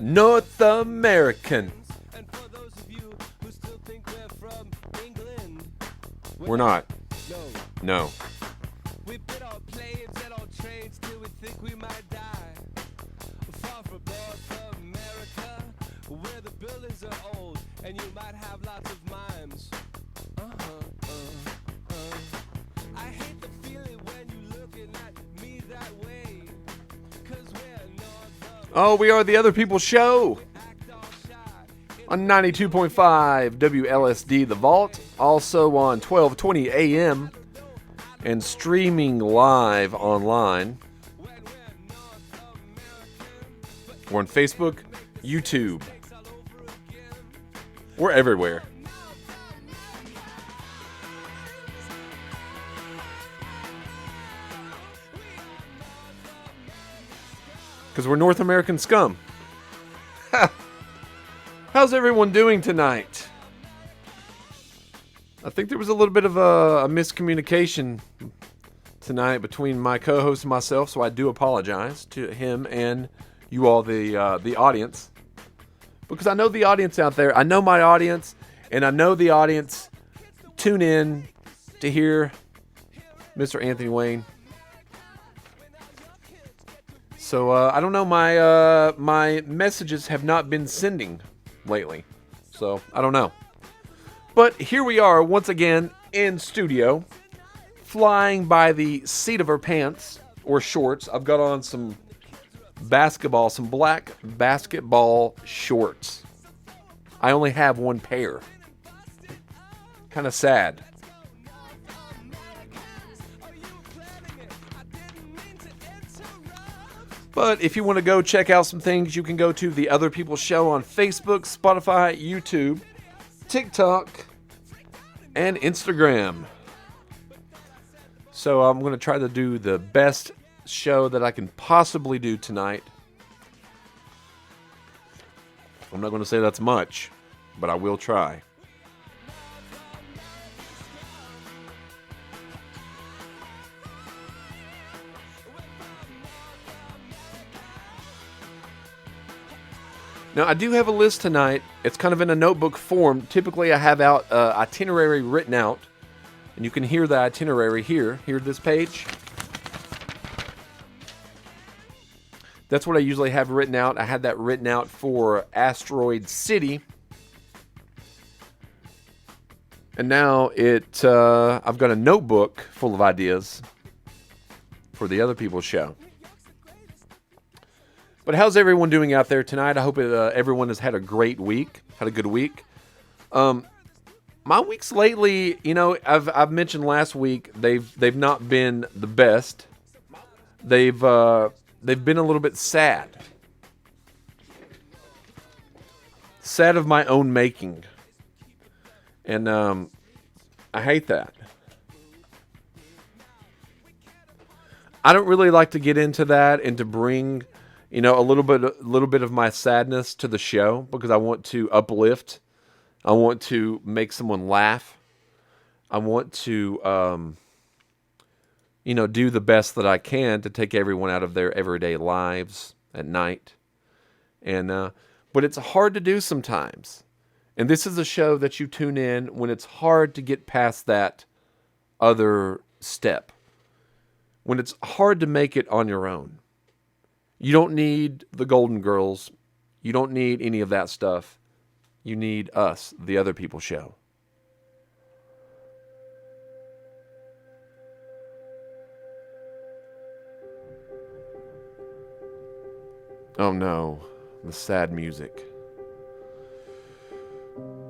North American. We're not. No. We bid on planes and on trains till we think we might die. Far from North America, where the buildings are old and you might have lots of mimes. I hate the feeling when you looking at me that way. 'Cause we're North. Oh, we are the Other People Show. On 92.5 WLSD The Vault, also on 1220 AM, and streaming live online. We're on Facebook, YouTube. We're everywhere. Because we're North American scum. How's everyone doing tonight? I think there was a little bit of a miscommunication tonight between my co-host and myself, so I do apologize to him and you all, the audience. Because I know the audience out there. I know my audience, and I know the audience tune in to hear Mr. Anthony Wayne. So I don't know, my messages have not been sending lately, so I don't know. But here we are once again in studio, flying by the seat of our pants or shorts. I've got on some black basketball shorts. I only have one pair. Kind of sad. But if you want to go check out some things, you can go to The Other People Show on Facebook, Spotify, YouTube, TikTok, and Instagram. So I'm going to try to do the best show that I can possibly do tonight. I'm not going to say that's much, but I will try. Now, I do have a list tonight. It's kind of in a notebook form. Typically, I have out itinerary written out. And you can hear the itinerary here. Hear this page? That's what I usually have written out. I had that written out for Asteroid City. And now I've got a notebook full of ideas for the Other People's Show. But how's everyone doing out there tonight? I hope everyone has had a great week, had a good week. My weeks lately, you know, I've mentioned last week they've not been the best. They've been a little bit sad, sad of my own making, and I hate that. I don't really like to get into that and to bring, you know, a little bit of my sadness to the show, because I want to uplift. I want to make someone laugh. I want to, you know, do the best that I can to take everyone out of their everyday lives at night. And but it's hard to do sometimes. And this is a show that you tune in when it's hard to get past that other step. When it's hard to make it on your own. You don't need the Golden Girls. You don't need any of that stuff. You need us, the Other People Show. Oh no, the sad music.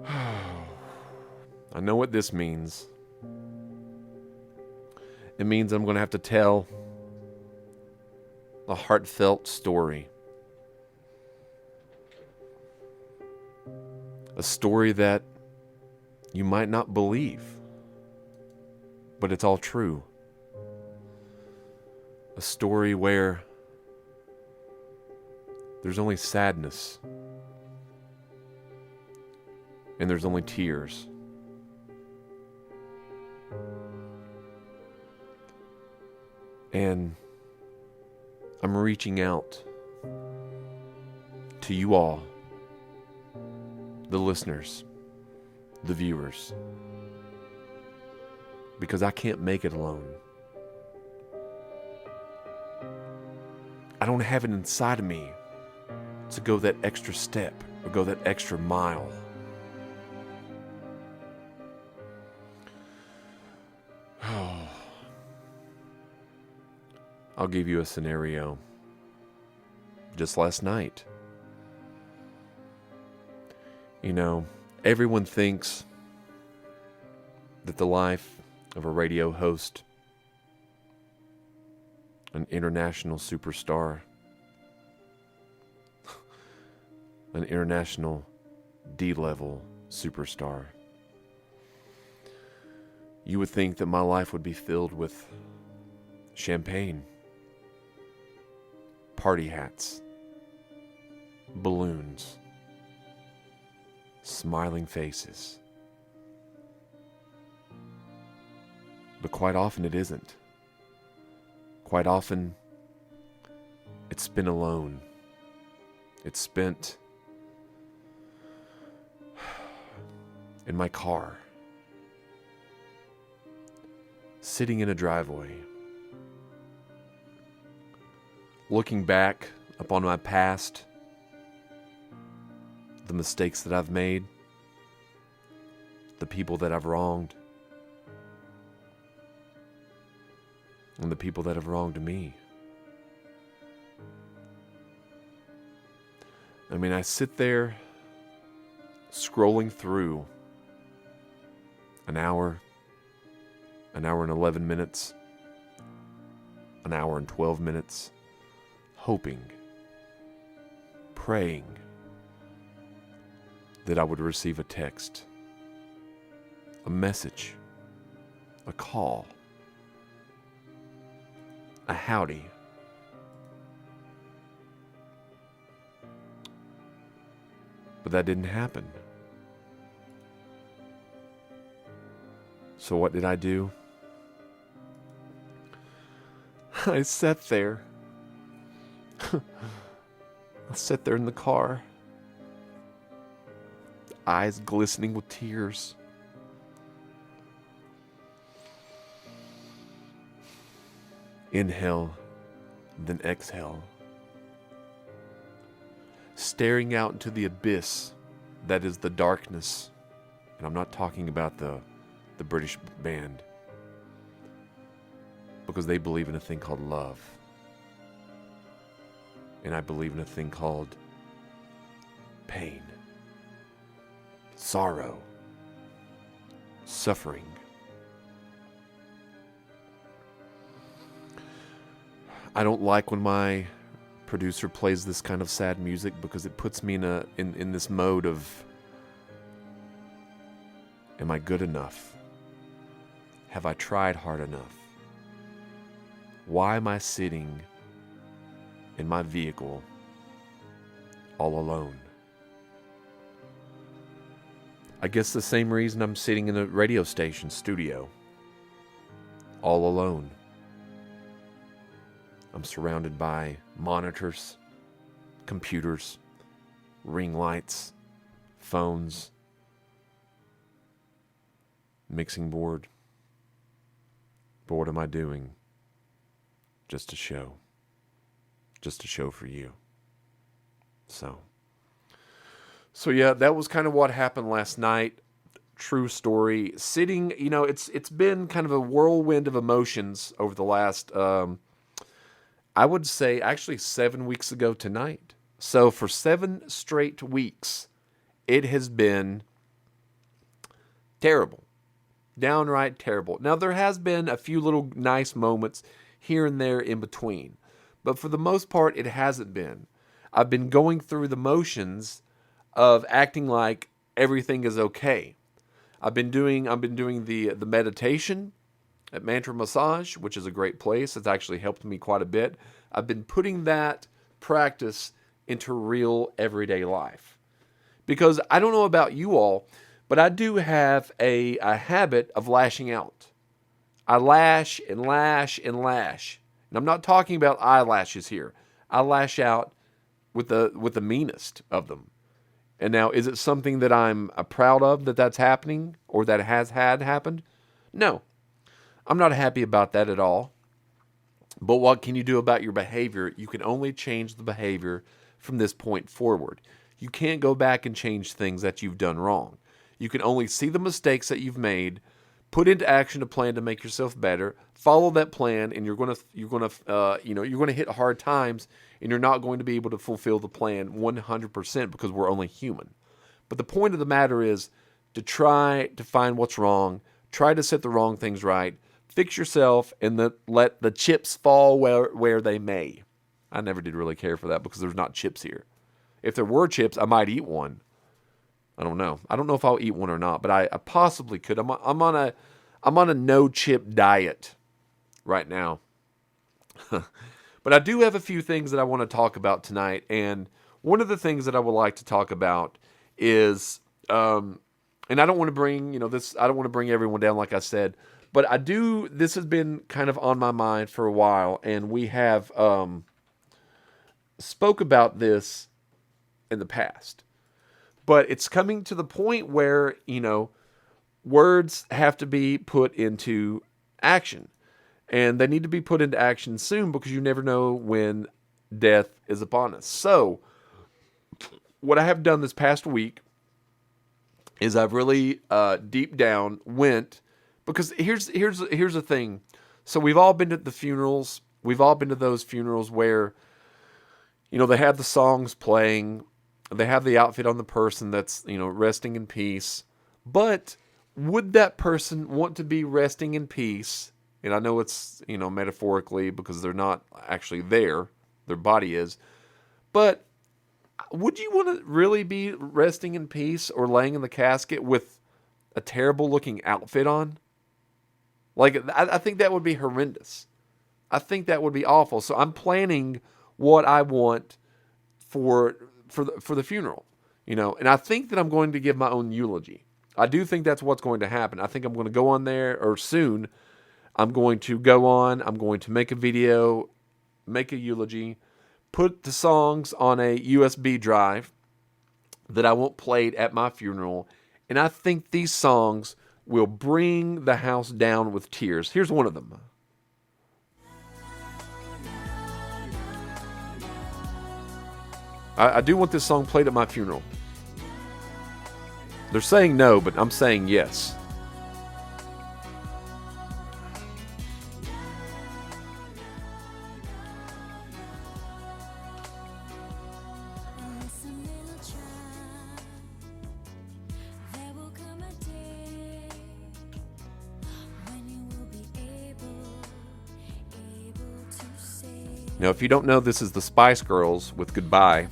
I know what this means. It means I'm going to have to tell a heartfelt story. A story that you might not believe, but it's all true. A story where there's only sadness and there's only tears. And I'm reaching out to to you all, the listeners, the viewers, because I can't make it alone. I don't have it inside of me to go that extra step or go that extra mile. I'll give you a scenario. Just last night, everyone thinks that the life of a radio host, an international superstar, an international D-level superstar, you would think that my life would be filled with champagne, party hats, balloons, smiling faces. But quite often it isn't. Quite often it's spent alone. It's spent in my car, sitting in a driveway, looking back upon my past, the mistakes that I've made, the people that I've wronged, and the people that have wronged me. I sit there scrolling through an hour and 11 minutes, an hour and 12 minutes, hoping, praying that I would receive a text, a message, a call, a howdy. But that didn't happen. So what did I do? I sat there. I sat there in the car, eyes glistening with tears. Inhale, then exhale. Staring out into the abyss that is the darkness. And I'm not talking about the British band, because they believe in a thing called love. And I believe in a thing called pain, sorrow, suffering. I don't like when my producer plays this kind of sad music, because it puts me in this mode of, am I good enough? Have I tried hard enough? Why am I sitting in my vehicle all alone? I guess the same reason I'm sitting in a radio station studio all alone. I'm surrounded by monitors, computers, ring lights, phones, mixing board. But what am I doing? Just a show. Just a show for you. So yeah, that was kind of what happened last night. True story. Sitting, it's been kind of a whirlwind of emotions over the last, I would say actually 7 weeks ago tonight. So for 7 straight weeks, it has been terrible. Downright terrible. Now, there has been a few little nice moments here and there in between, but for the most part, it hasn't been. I've been going through the motions of acting like everything is okay. I've been doing the meditation at Mantra Massage, which is a great place. It's actually helped me quite a bit. I've been putting that practice into real everyday life, because I don't know about you all, but I do have a habit of lashing out. I lash and lash and lash. And I'm not talking about eyelashes here. I lash out with the meanest of them. And now, is it something that I'm proud of that's happening or that has had happened? No, I'm not happy about that at all. But what can you do about your behavior? You can only change the behavior from this point forward. You can't go back and change things that you've done wrong. You can only see the mistakes that you've made, put into action a plan to make yourself better, follow that plan, and you're gonna hit hard times, and you're not going to be able to fulfill the plan 100% because we're only human. But the point of the matter is to try to find what's wrong, try to set the wrong things right, fix yourself, and let the chips fall where they may. I never did really care for that because there's not chips here. If there were chips, I might eat one. I don't know. I don't know if I'll eat one or not, but I possibly could. I'm on a no chip diet right now. But I do have a few things that I want to talk about tonight, and one of the things that I would like to talk about is, and I don't want to bring this. I don't want to bring everyone down, like I said, but I do. This has been kind of on my mind for a while, and we have spoke about this in the past. But it's coming to the point where, words have to be put into action. And they need to be put into action soon because you never know when death is upon us. So, what I have done this past week is I've really deep down went, because here's the thing. So we've all been to the funerals. We've all been to those funerals where, they have the songs playing. They have the outfit on the person that's, resting in peace. But would that person want to be resting in peace? And I know it's, metaphorically because they're not actually there. Their body is. But would you want to really be resting in peace or laying in the casket with a terrible looking outfit on? Like, I think that would be horrendous. I think that would be awful. So I'm planning what I want for the funeral, and I think that I'm going to give my own eulogy. I do think that's what's going to happen. I think I'm going to go on there, or soon, I'm going to go on, I'm going to make a video, make a eulogy, put the songs on a USB drive that I want played at my funeral, and I think these songs will bring the house down with tears. Here's one of them. I do want this song played at my funeral. They're saying no, but I'm saying yes. Now, if you don't know, this is the Spice Girls with Goodbye.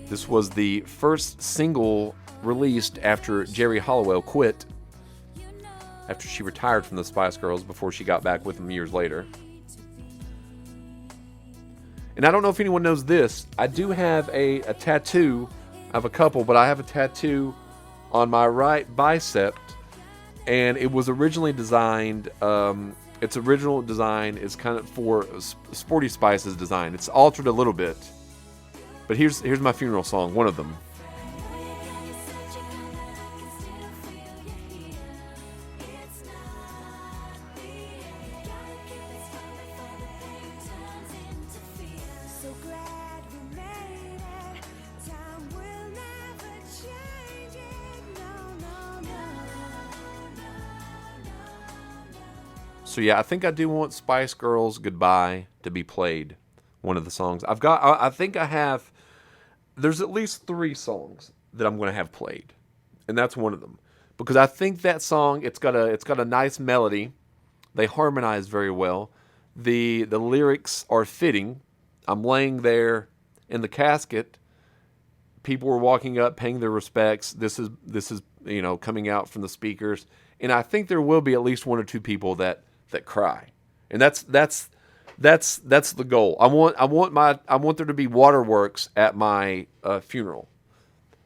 This was the first single released after Jerry Halliwell quit, after she retired from the Spice Girls before she got back with them years later. And I don't know if anyone knows this. I do have a tattoo. I have a couple, but I have a tattoo on my right bicep, and it was originally designed. Its original design is kind of for Sporty Spice's design. It's altered a little bit. But here's my funeral song, one of them. So yeah, I think I do want Spice Girls Goodbye to be played. One of the songs I think I have. There's at least 3 songs that I'm going to have played, and that's one of them, because I think that song it's got a nice melody. They harmonize very well. The lyrics are fitting. I'm laying there in the casket. People were walking up, paying their respects. This is coming out from the speakers, and I think there will be at least 1 or 2 people that cry, and that's the goal. I want there to be waterworks at my funeral,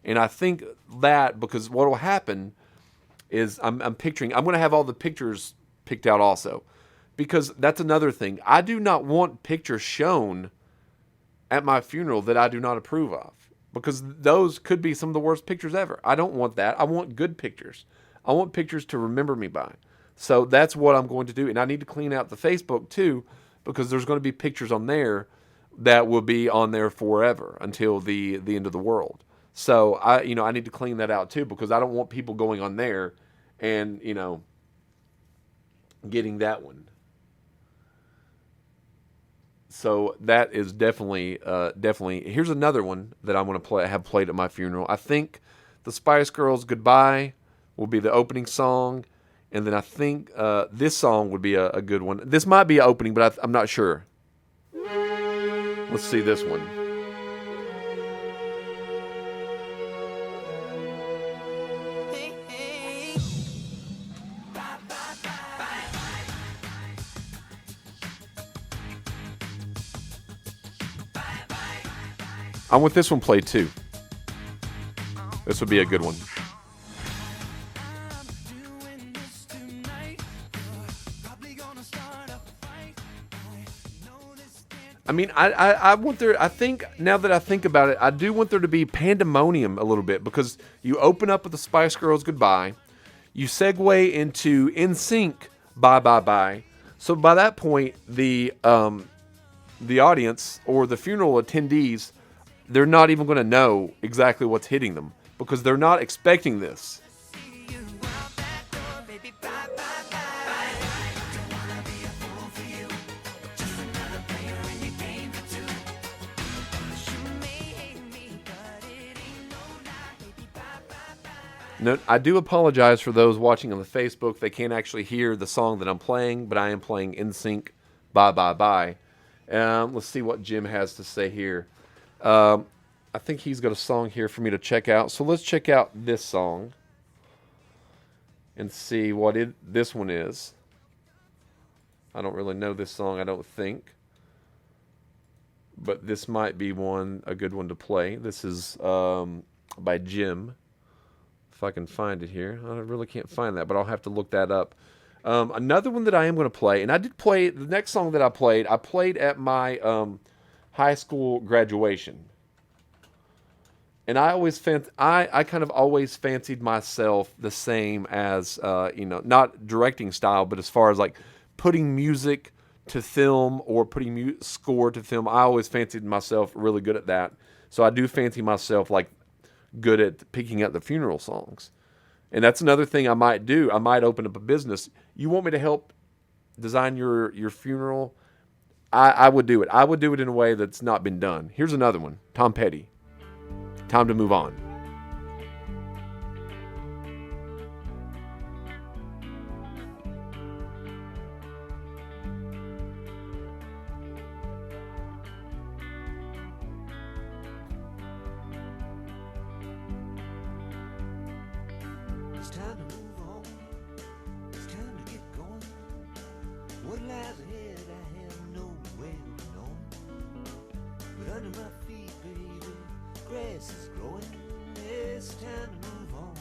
and I think that because what will happen is I'm going to have all the pictures picked out also, because that's another thing. I do not want pictures shown at my funeral that I do not approve of, because those could be some of the worst pictures ever. I don't want that. I want good pictures. I want pictures to remember me by. So that's what I'm going to do. And I need to clean out the Facebook too, because there's going to be pictures on there that will be on there forever until the end of the world. So I need to clean that out too, because I don't want people going on there and, getting that one. So that is definitely. Here's another one that I'm going to have played at my funeral. I think the Spice Girls' "Goodbye" will be the opening song, and then I think this song would be a good one. This might be an opening, but I'm not sure. Let's see this one. I want this one played too. This would be a good one. I mean, I want there. I think now that I think about it, I do want there to be pandemonium a little bit, because you open up with the Spice Girls' "Goodbye," you segue into "NSYNC" "Bye Bye Bye." So by that point, the audience or the funeral attendees, they're not even going to know exactly what's hitting them, because they're not expecting this. No, I do apologize for those watching on the Facebook. They can't actually hear the song that I'm playing, but I am playing "NSYNC" "Bye Bye Bye." Let's see what Jim has to say here. I think he's got a song here for me to check out. So let's check out this song and see what this one is. I don't really know this song, I don't think. But this might be a good one to play. This is by Jim. If I can find it here. I really can't find that, but I'll have to look that up. Another one that I am going to play, and I did play, the next song that I played at my high school graduation. And I kind of always fancied myself the same as, not directing style, but as far as like putting music to film or putting score to film, I always fancied myself really good at that. So I do fancy myself like good at picking out the funeral songs. And that's another thing I might do. I might open up a business. You want me to help design your funeral? I would do it. I would do it in a way that's not been done. Here's another one. Tom Petty. "Time to Move On." It's time to move on. It's time to get going. What lies ahead, I have no way of knowing. But under my feet, baby, grass is growing. It's time to move on.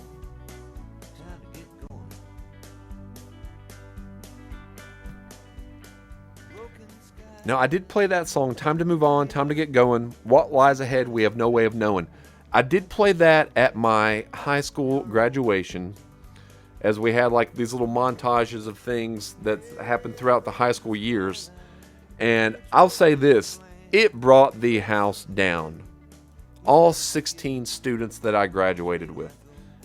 Time to get going. Broken sky. Now, I did play that song, "Time to Move On, Time to Get Going. What lies ahead, we have no way of knowing." I did play that at my high school graduation, as we had like these little montages of things that happened throughout the high school years. And I'll say this, it brought the house down. All 16 students that I graduated with.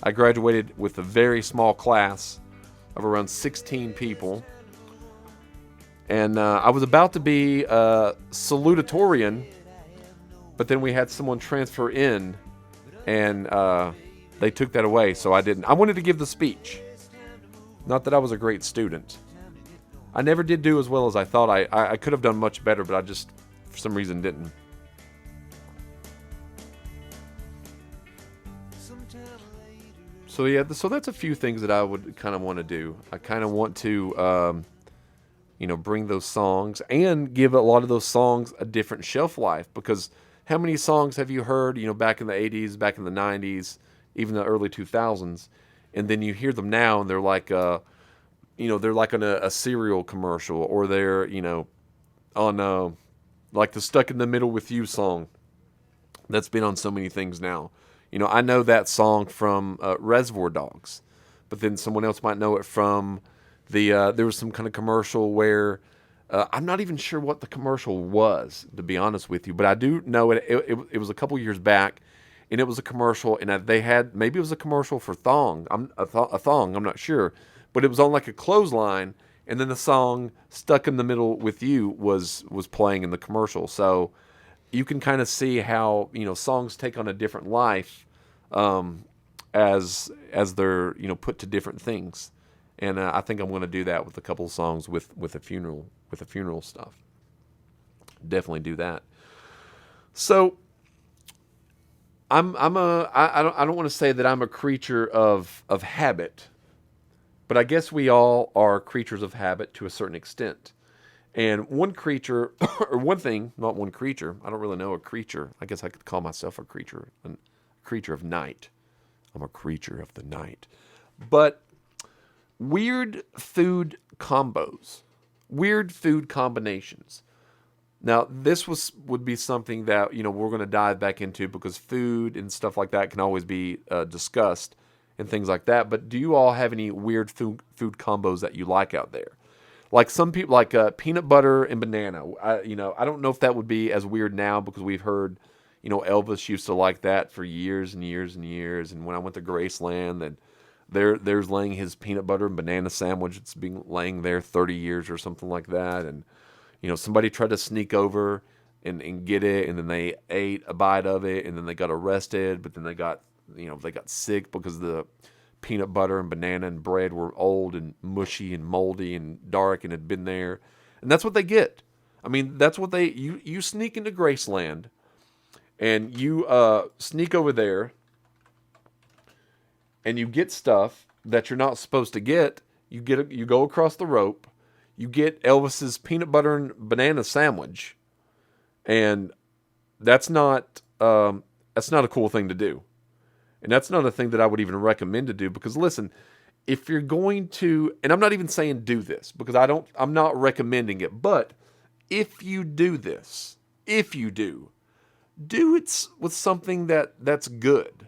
I graduated with a very small class of around 16 people. And I was about to be a salutatorian, but then we had someone transfer in, and they took that away, so I didn't. I wanted to give the speech. Not that I was a great student. I never did do as well as I thought. I could have done much better, but I just, for some reason, didn't. So yeah, so that's a few things that I would kind of want to do. I kind of want to, bring those songs and give a lot of those songs a different shelf life, because how many songs have you heard, back in the 80s, back in the 90s, even the early 2000s, and then you hear them now and they're like, they're like on a cereal commercial, or they're, on Like the Stuck in the Middle with You song. That's been on so many things now. I know that song from Reservoir Dogs, but then someone else might know it from there was some kind of commercial where I'm not even sure what the commercial was, to be honest with you, but I do know it was a couple years back, and it was a commercial, and they had, maybe it was a commercial for a thong, I'm not sure, but it was on like a clothesline, and then the song "Stuck in the Middle with You" was playing in the commercial. So you can kind of see how songs take on a different life as they're put to different things, and I think I'm going to do that with a couple of songs with a funeral stuff. Definitely do that. So I don't want to say that I'm a creature of habit, but I guess we all are creatures of habit to a certain extent. And one creature, or one thing, not one creature, I don't really know a creature. I guess I could call myself a creature of night. I'm a creature of the night. But weird food combos, weird food combinations. Now, this would be something that, we're going to dive back into, because food and stuff like that can always be discussed and things like that. But do you all have any weird food combos that you like out there? Like some people, like peanut butter and banana. I don't know if that would be as weird now, because we've heard, Elvis used to like that for years and years and years. And when I went to Graceland, and there's laying his peanut butter and banana sandwich. It's been laying there 30 years or something like that. And, somebody tried to sneak over and get it, and then they ate a bite of it, and then they got arrested. But then they got sick because the peanut butter and banana and bread were old and mushy and moldy and dark and had been there. And that's what they get. I mean, that's what you sneak into Graceland, and you sneak over there, and you get stuff that you're not supposed to get. You go across the rope, you get Elvis's peanut butter and banana sandwich, and that's not a cool thing to do. And that's not a thing that I would even recommend to do, because listen, if you're going to, and I'm not even saying do this, because I'm not recommending it, but if you do this, do it with something that's good.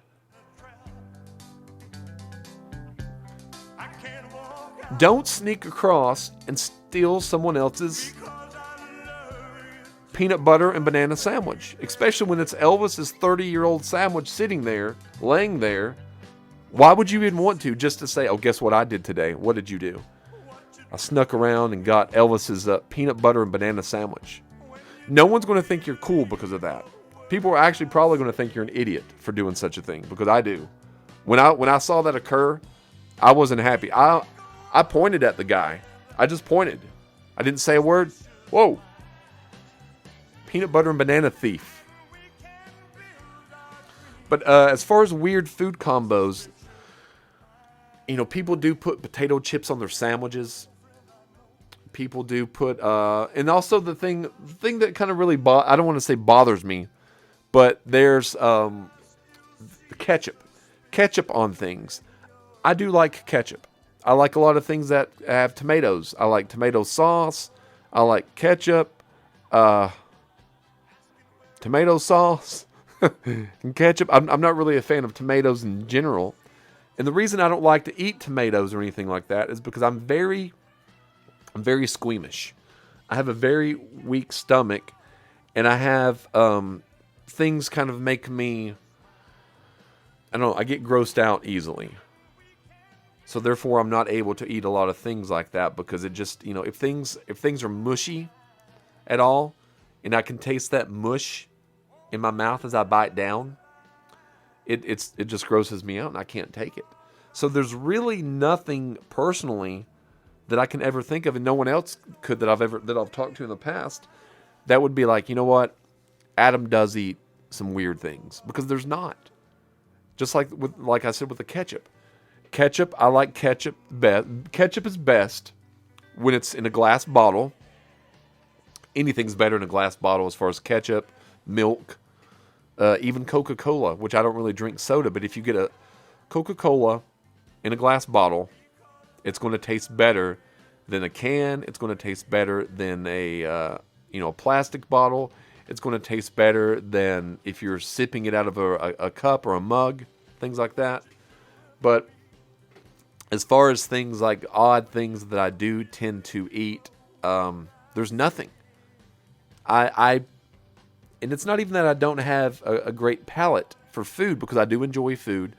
Don't sneak across and steal someone else's peanut butter and banana sandwich, especially when it's Elvis's 30-year-old sandwich sitting there, laying there. Why would you even want to, just to say, oh, guess what I did today? What did you do? I snuck around and got Elvis's peanut butter and banana sandwich. No one's going to think you're cool because of that. People are actually probably going to think you're an idiot for doing such a thing, because I do. When I saw that occur, I wasn't happy. I pointed at the guy. I just pointed. I didn't say a word. Whoa. Peanut butter and banana thief. But as far as weird food combos, people do put potato chips on their sandwiches. People do put, and also the thing that kind of really, I don't want to say bothers me, but there's ketchup on things. I do like ketchup. I like a lot of things that have tomatoes. I like tomato sauce. I like ketchup. Tomato sauce and ketchup. I'm not really a fan of tomatoes in general. And the reason I don't like to eat tomatoes or anything like that is because I'm very squeamish. I have a very weak stomach, and I have things kind of make me, I don't know, I get grossed out easily. So therefore I'm not able to eat a lot of things like that, because it just, if things are mushy at all, and I can taste that mush in my mouth as I bite down, it just grosses me out, and I can't take it. So there's really nothing personally that I can ever think of, and no one else could that I've talked to in the past, that would be like, you know what, Adam does eat some weird things, because there's not. Just like I said with the ketchup. Ketchup, I like ketchup best. Ketchup is best when it's in a glass bottle. Anything's better in a glass bottle as far as ketchup, milk, even Coca-Cola, which I don't really drink soda, but if you get a Coca-Cola in a glass bottle, it's going to taste better than a can. It's going to taste better than a a plastic bottle, it's going to taste better than if you're sipping it out of a cup or a mug, things like that. But as far as things like odd things that I do tend to eat, there's nothing. I and it's not even that I don't have a great palate for food, because I do enjoy food,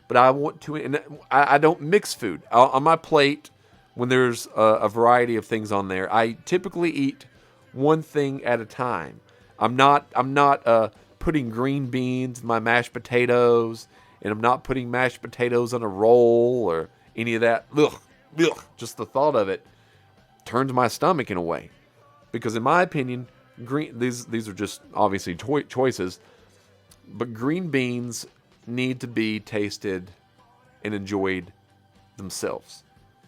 but I want to, and I don't mix food. On my plate, when there's a variety of things on there, I typically eat one thing at a time. I'm not putting green beans in my mashed potatoes, and I'm not putting mashed potatoes on a roll or any of that. Ugh, ugh. Just the thought of it turns my stomach in a way, because in my opinion, these are just obviously choices, but green beans need to be tasted and enjoyed themselves.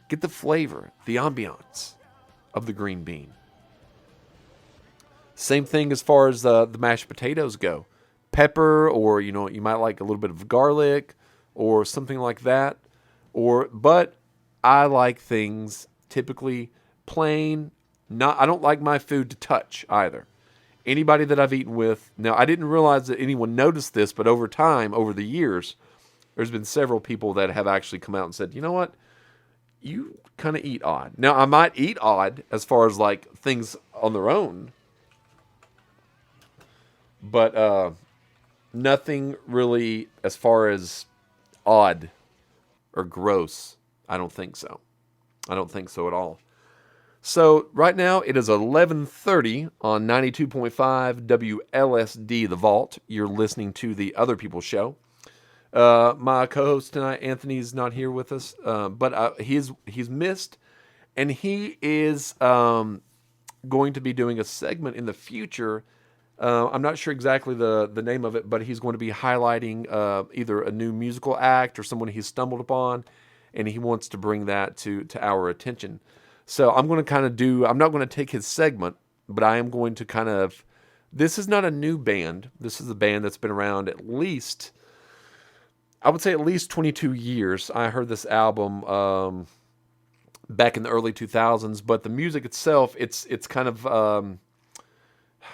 Get the flavor, the ambiance of the green bean. Same thing as far as the mashed potatoes go. Pepper, or you might like a little bit of garlic or something like that. But I like things typically plain. I don't like my food to touch either. Anybody that I've eaten with, now I didn't realize that anyone noticed this, but over time, over the years, there's been several people that have actually come out and said, you know what? You kind of eat odd. Now, I might eat odd as far as like things on their own, but nothing really as far as odd or gross. I don't think so. I don't think so at all. So right now it is 11:30 on 92.5 WLSD The Vault. You're listening to the Other People Show. My co-host tonight, Anthony's not here with us, but he's missed, and he is going to be doing a segment in the future. I'm not sure exactly the name of it, but he's going to be highlighting either a new musical act or someone he's stumbled upon, and he wants to bring that to our attention. So I'm going to I'm not going to take his segment, but I am going to this is not a new band. This is a band that's been around I would say at least 22 years. I heard this album back in the early 2000s, but the music itself, it's kind of, I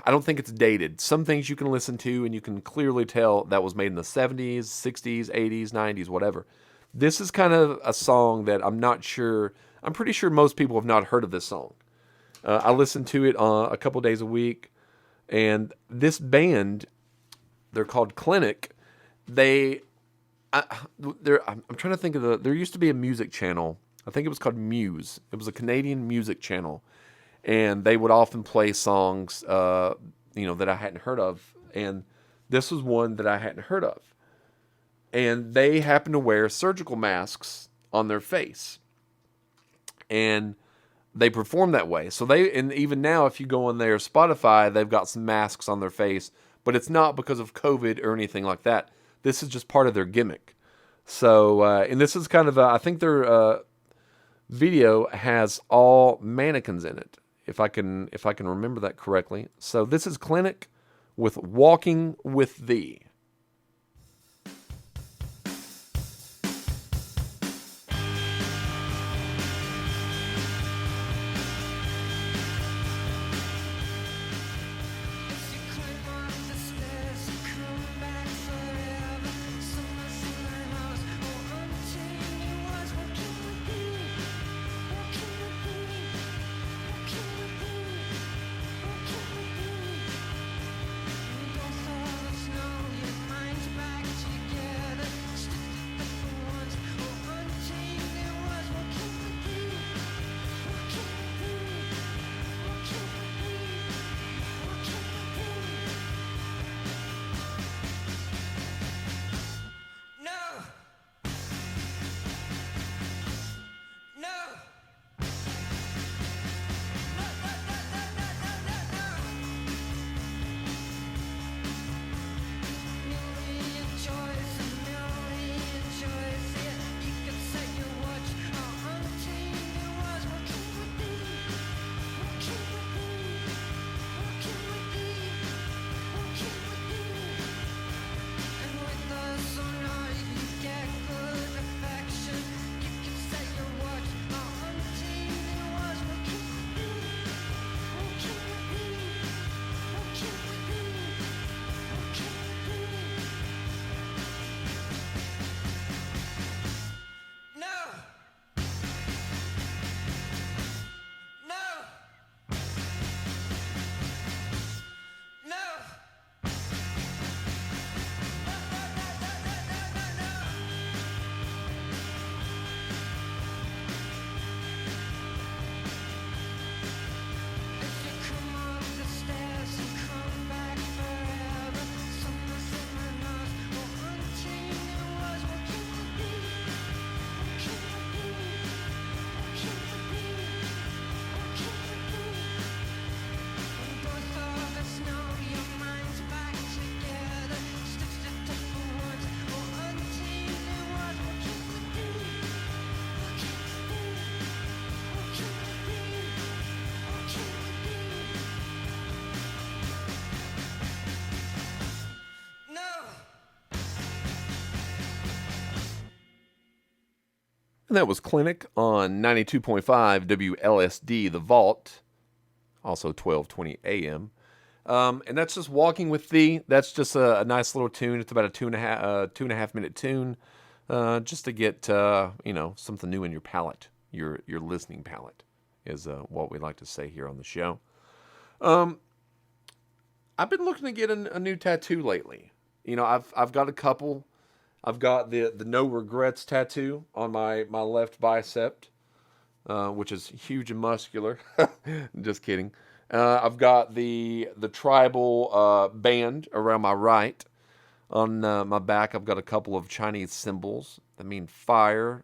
don't think it's dated. Some things you can listen to and you can clearly tell that was made in the 70s, 60s, 80s, 90s, whatever. This is kind of a song that I'm pretty sure most people have not heard of this song. I listen to it a couple days a week, and this band, they're called Clinic. I'm trying to think of there used to be a music channel. I think it was called Muse. It was a Canadian music channel, and they would often play songs, that I hadn't heard of, and this was one that I hadn't heard of. And they happened to wear surgical masks on their face, and they perform that way. So and even now, if you go on their Spotify, they've got some masks on their face, but it's not because of COVID or anything like that. This is just part of their gimmick. So, and this is kind of I think their video has all mannequins in it, if I can remember that correctly. So this is Clinic with Walking With Thee. And that was Clinic on 92.5 WLSD, The Vault, also 12:20 a.m. And that's just Walking with Thee. That's just a nice little tune. It's about a 2.5 minute tune, just to get something new in your palate, your listening palate, is what we like to say here on the show. I've been looking to get a new tattoo lately. I've got a couple. I've got the No Regrets tattoo on my left bicep, which is huge and muscular. Just kidding. I've got the tribal band around my right. On my back, I've got a couple of Chinese symbols that mean fire,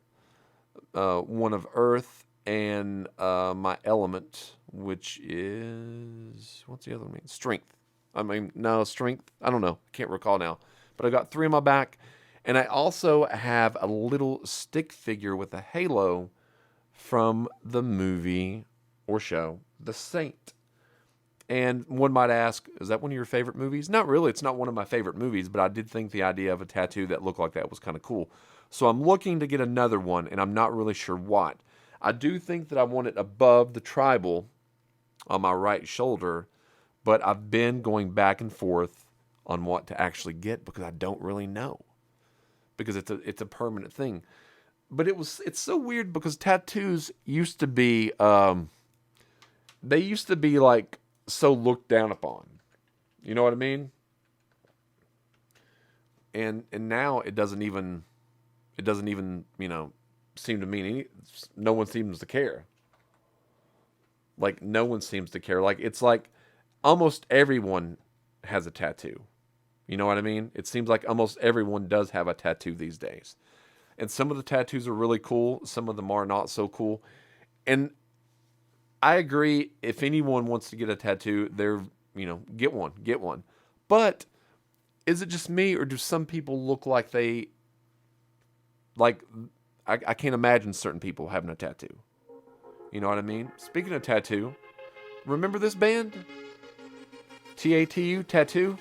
one of earth, and my element, which is, what's the other one mean? Strength. Strength. I don't know. I can't recall now. But I got 3 on my back. And I also have a little stick figure with a halo from the movie or show, The Saint. And one might ask, is that one of your favorite movies? Not really. It's not one of my favorite movies, but I did think the idea of a tattoo that looked like that was kind of cool. So I'm looking to get another one, and I'm not really sure what. I do think that I want it above the tribal on my right shoulder, but I've been going back and forth on what to actually get because I don't really know. Because it's a permanent thing. But it's so weird because tattoos used to be they used to be like so looked down upon. You know what I mean? And now it doesn't even seem to mean no one seems to care. Like no one seems to care. Like it's like almost everyone has a tattoo. You know what I mean? It seems like almost everyone does have a tattoo these days. And some of the tattoos are really cool. Some of them are not so cool. And I agree, if anyone wants to get a tattoo, get one. But is it just me, or do some people look like I can't imagine certain people having a tattoo. You know what I mean? Speaking of tattoo, remember this band? TATU, Tattoo?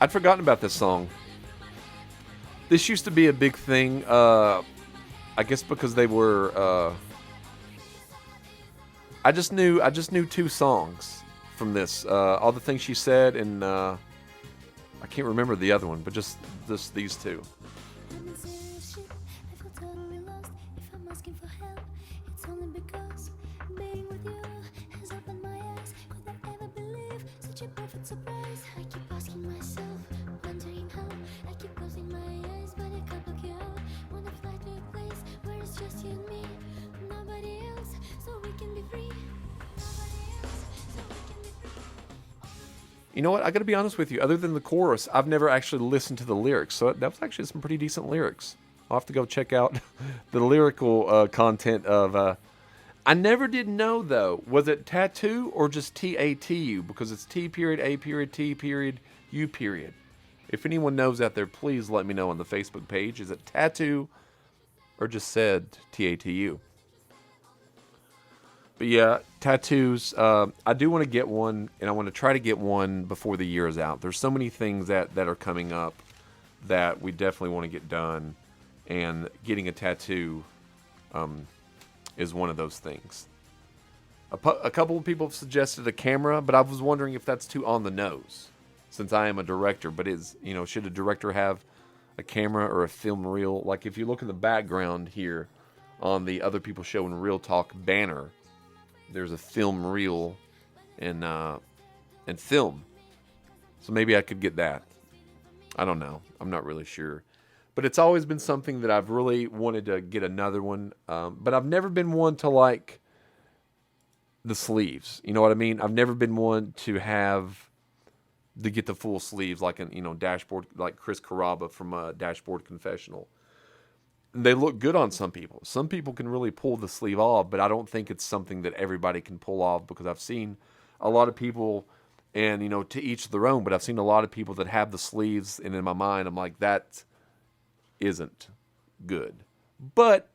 I'd forgotten about this song. This used to be a big thing, I guess because they were, I just knew 2 songs from this. All the Things She Said, and I can't remember the other one, but just these 2. You know what? I got to be honest with you. Other than the chorus, I've never actually listened to the lyrics. So that was actually some pretty decent lyrics. I'll have to go check out the lyrical content of. I never did know though. Was it tattoo or just TATU? Because it's T period A period T period U period. If anyone knows out there, please let me know on the Facebook page. Is it tattoo or just said TATU? But yeah, tattoos. I do want to get one, and I want to try to get one before the year is out. There's so many things that are coming up that we definitely want to get done, and getting a tattoo is one of those things. A couple of people have suggested a camera, but I was wondering if that's too on the nose, since I am a director. But should a director have a camera or a film reel? Like if you look in the background here on the Other People Show and Real Talk banner, there's a film reel and film. So maybe I could get that. I don't know. I'm not really sure. But it's always been something that I've really wanted to get another one. But I've never been one to like the sleeves. You know what I mean? I've never been one to get the full sleeves like Dashboard, like Chris Carrabba from Dashboard Confessional. They look good on some people. Some people can really pull the sleeve off, but I don't think it's something that everybody can pull off, because I've seen a lot of people, and to each their own, but I've seen a lot of people that have the sleeves, and in my mind I'm like, that isn't good. But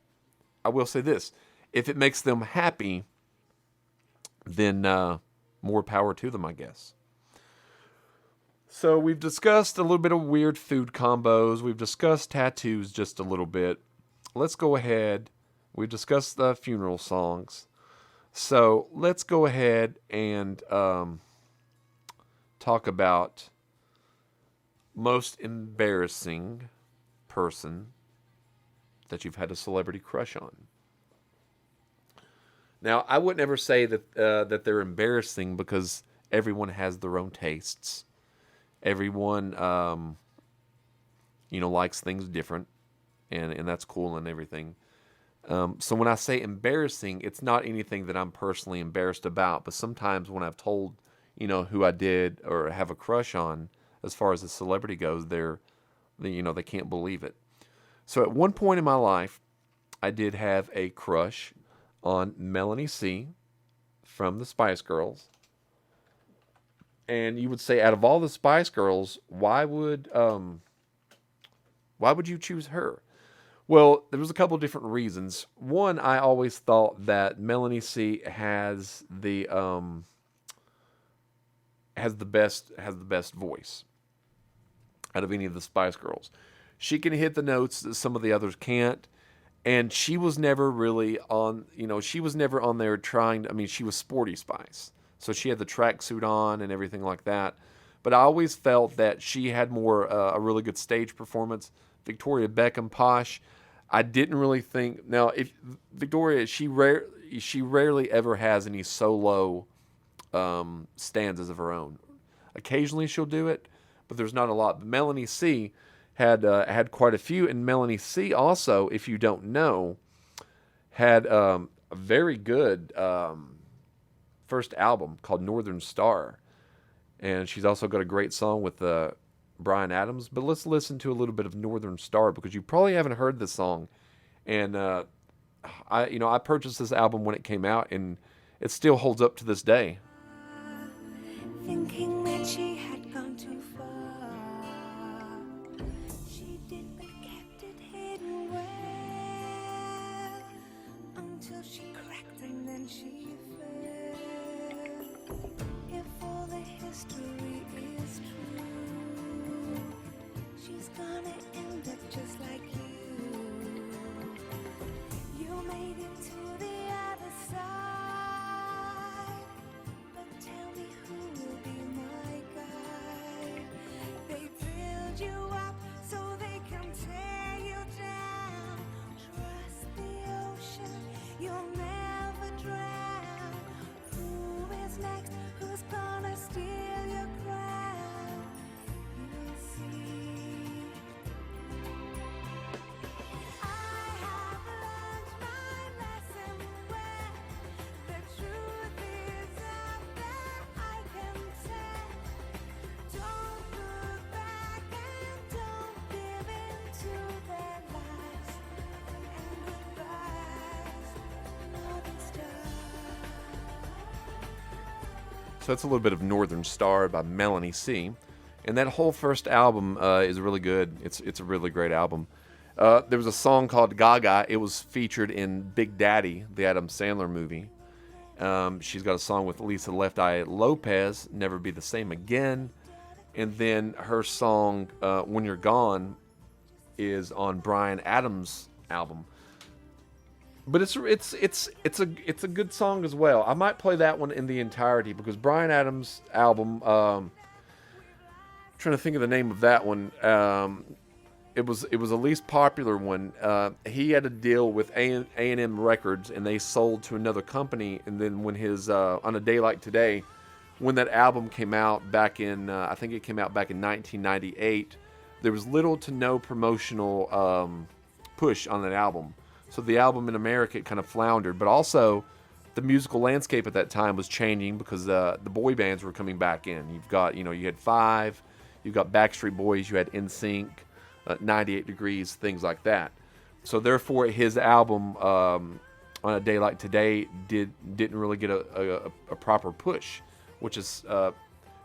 I will say this, if it makes them happy, then more power to them, I guess. So we've discussed a little bit of weird food combos. We've discussed tattoos just a little bit. Let's go ahead. We've discussed the funeral songs. So let's go ahead and talk about most embarrassing person that you've had a celebrity crush on. Now, I would never say that they're embarrassing because everyone has their own tastes. Everyone, likes things different, and that's cool and everything. So when I say embarrassing, it's not anything that I'm personally embarrassed about. But sometimes when I've told, who I did or have a crush on, as far as the celebrity goes, they can't believe it. So at one point in my life, I did have a crush on Melanie C from the Spice Girls. And you would say, out of all the Spice Girls, why would you choose her? Well, there was a couple of different reasons. One, I always thought that Melanie C has the best voice out of any of the Spice Girls. She can hit the notes that some of the others can't, and she was never really on. She was never on there trying. She was Sporty Spice, so she had the tracksuit on and everything like that. But I always felt that she had more a really good stage performance. Victoria Beckham, Posh. I didn't really think. Now, if Victoria, she rarely ever has any solo stanzas of her own. Occasionally she'll do it, but there's not a lot. But Melanie C had quite a few, and Melanie C also, if you don't know, had a very good first album called Northern Star, and she's also got a great song with Bryan Adams. But let's listen to a little bit of Northern Star because you probably haven't heard this song. And I purchased this album when it came out, and it still holds up to this day. Thinking that she had gone too far, she did but kept it hidden well until she cracked and then she fell. If all the history is true, she's gonna end up just like you. You made it to the other side, but tell me who will be my guide. They build you up so they can tear you down. Trust the ocean, you'll never drown. Who is next? Who's gonna steal your crown? You'll see. I have learned my lesson well. The truth is out there, I can tell. Don't look back and don't give in to their lies and goodbyes. Northern Star. So that's a little bit of Northern Star by Melanie C. And that whole first album is really good. It's a really great album. There was a song called Gaga. It was featured in Big Daddy, the Adam Sandler movie. She's got a song with Lisa Left Eye Lopez, Never Be the Same Again. And then her song, When You're Gone, is on Bryan Adams' album. But it's a good song as well. I might play that one in the entirety because Bryan Adams' album, trying to think of the name of that one. It was the least popular one. He had a deal with A&M Records, and they sold to another company. And then when his On a Day Like Today, when that album came out back in, I think it came out back in 1998, there was little to no promotional push on that album. So the album in America, it kind of floundered. But also, the musical landscape at that time was changing because the boy bands were coming back in. You've got, you had Five, you've got Backstreet Boys, you had NSYNC, 98 Degrees, things like that. So therefore, his album On a Day Like Today didn't really get a proper push, which is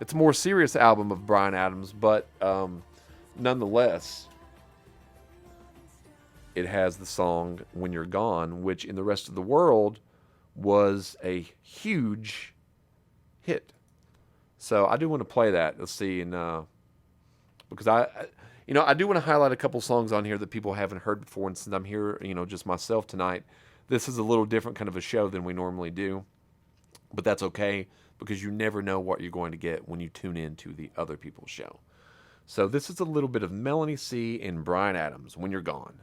it's a more serious album of Bryan Adams, but nonetheless, it has the song When You're Gone, which in the rest of the world was a huge hit. So I do want to play that. Let's see, and because I do want to highlight a couple songs on here that people haven't heard before. And since I'm here, just myself tonight, this is a little different kind of a show than we normally do. But that's okay because you never know what you're going to get when you tune in to the other people's show. So this is a little bit of Melanie C. and Bryan Adams, When You're Gone.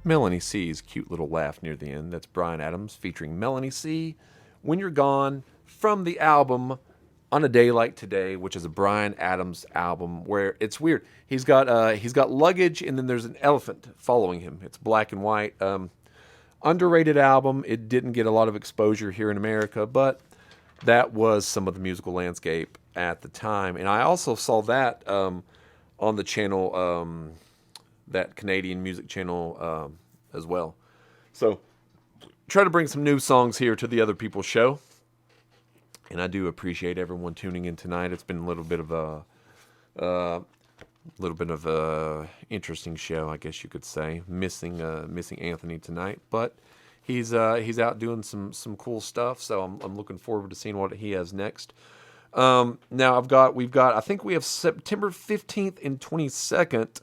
Melanie C's cute little laugh near the end. That's Bryan Adams featuring Melanie C. When You're Gone from the album On a Day Like Today, which is a Bryan Adams album where it's weird. He's got luggage and then there's an elephant following him. It's black and white. Underrated album. It didn't get a lot of exposure here in America, but that was some of the musical landscape at the time. And I also saw that on the channel, that Canadian music channel as well. So try to bring some new songs here to the Other People's Show. And I do appreciate everyone tuning in tonight. It's been a little bit of a interesting show, I guess you could say. Missing Anthony tonight, but he's out doing some cool stuff. So I'm looking forward to seeing what he has next. Now I think we have September 15th and 22nd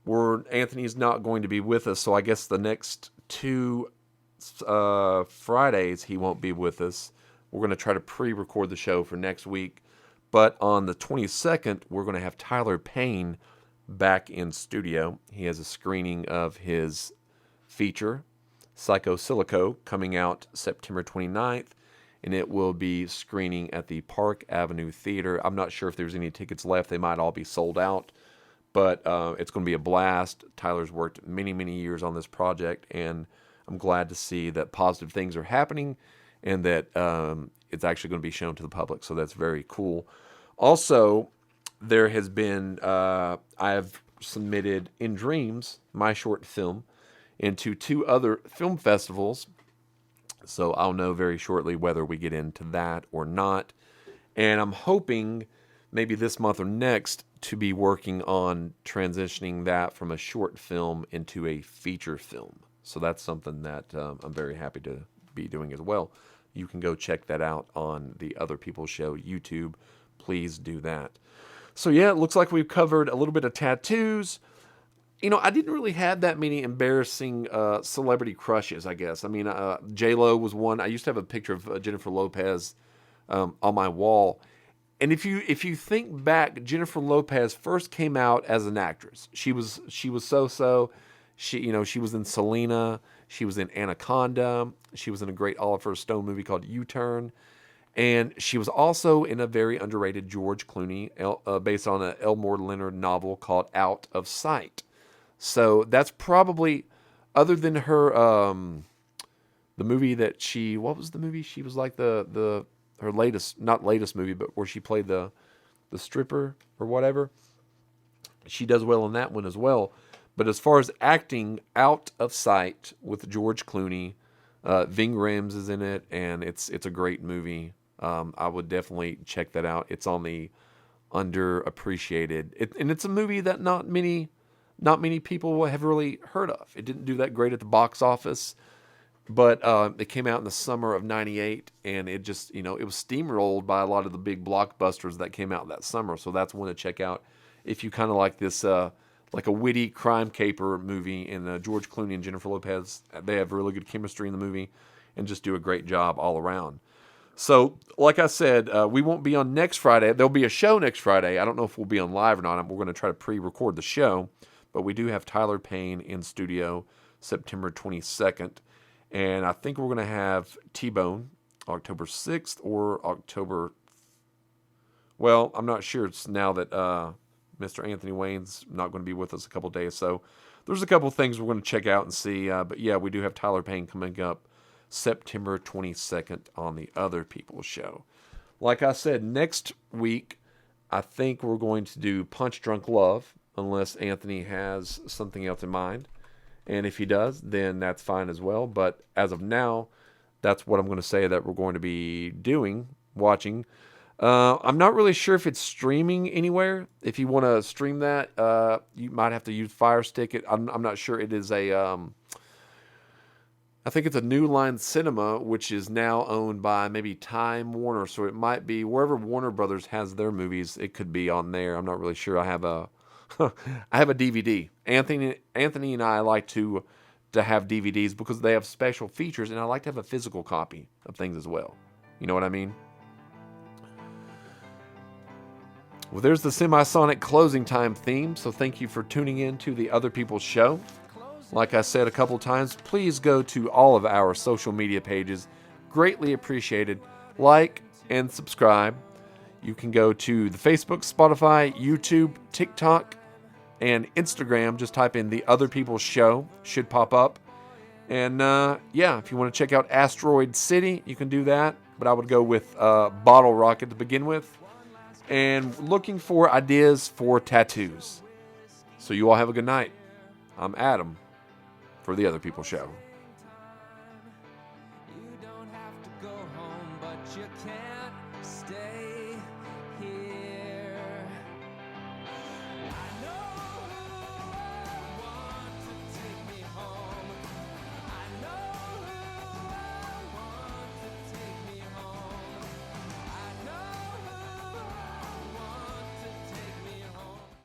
where Anthony's not going to be with us. So I guess the next two Fridays he won't be with us. We're going to try to pre-record the show for next week. But on the 22nd, we're going to have Tyler Payne back in studio. He has a screening of his feature, Psycho Silico, coming out September 29th. and it will be screening at the Park Avenue Theater. I'm not sure if there's any tickets left. They might all be sold out, but it's going to be a blast. Tyler's worked many, many years on this project, and I'm glad to see that positive things are happening and that it's actually going to be shown to the public. So that's very cool. Also, there has been, I have submitted In Dreams, my short film, into 2 other film festivals. So I'll know very shortly whether we get into that or not. And I'm hoping maybe this month or next to be working on transitioning that from a short film into a feature film. So that's something that I'm very happy to be doing as well. You can go check that out on the Other People's Show YouTube. Please do that. So yeah, it looks like we've covered a little bit of tattoos. You know, I didn't really have that many embarrassing celebrity crushes, I guess. I mean, J-Lo was one. I used to have a picture of Jennifer Lopez on my wall. And if you think back, Jennifer Lopez first came out as an actress. She was so-so. She was in Selena. She was in Anaconda. She was in a great Oliver Stone movie called U-Turn. And she was also in a very underrated George Clooney, based on an Elmore Leonard novel called Out of Sight. So that's probably, other than her, the movie that what was the movie? She was like her latest, not latest movie, but where she played the stripper or whatever. She does well in that one as well. But as far as acting, Out of Sight with George Clooney, Ving Rhames is in it, and it's a great movie. I would definitely check that out. It's on the underappreciated, and it's a movie that not many people have really heard of. It didn't do that great at the box office, but it came out in the summer of '98, and it just, it was steamrolled by a lot of the big blockbusters that came out that summer. So that's one to check out if you kind of like this, like a witty crime caper movie. And George Clooney and Jennifer Lopez, they have really good chemistry in the movie and just do a great job all around. So, like I said, we won't be on next Friday. There'll be a show next Friday. I don't know if we'll be on live or not. We're going to try to pre-record the show. But we do have Tyler Payne in studio September 22nd. And I think we're going to have T-Bone October 6th or October... Well, I'm not sure. It's now that Mr. Anthony Wayne's not going to be with us a couple days. So there's a couple things we're going to check out and see. But yeah, we do have Tyler Payne coming up September 22nd on the Other People's Show. Like I said, next week, I think we're going to do Punch Drunk Love, unless Anthony has something else in mind. And if he does, then that's fine as well. But as of now, that's what I'm going to say that we're going to be watching. I'm not really sure if it's streaming anywhere. If you want to stream that, you might have to use Fire Stick. I'm not sure. It is I think it's a New Line Cinema, which is now owned by maybe Time Warner. So it might be wherever Warner Brothers has their movies, it could be on there. I'm not really sure. I have a DVD. Anthony and I like to have DVDs because they have special features, and I like to have a physical copy of things as well. You know what I mean? Well, there's the Semisonic closing time theme. So thank you for tuning in to the Other People's Show. Like I said a couple times, please go to all of our social media pages. Greatly appreciated. Like and subscribe. You can go to the Facebook, Spotify, YouTube, TikTok, and Instagram. Just type in The Other People's Show. Should pop up. And yeah, if you want to check out Asteroid City, you can do that. But I would go with Bottle Rocket to begin with. And looking for ideas for tattoos. So you all have a good night. I'm Adam for The Other People's Show.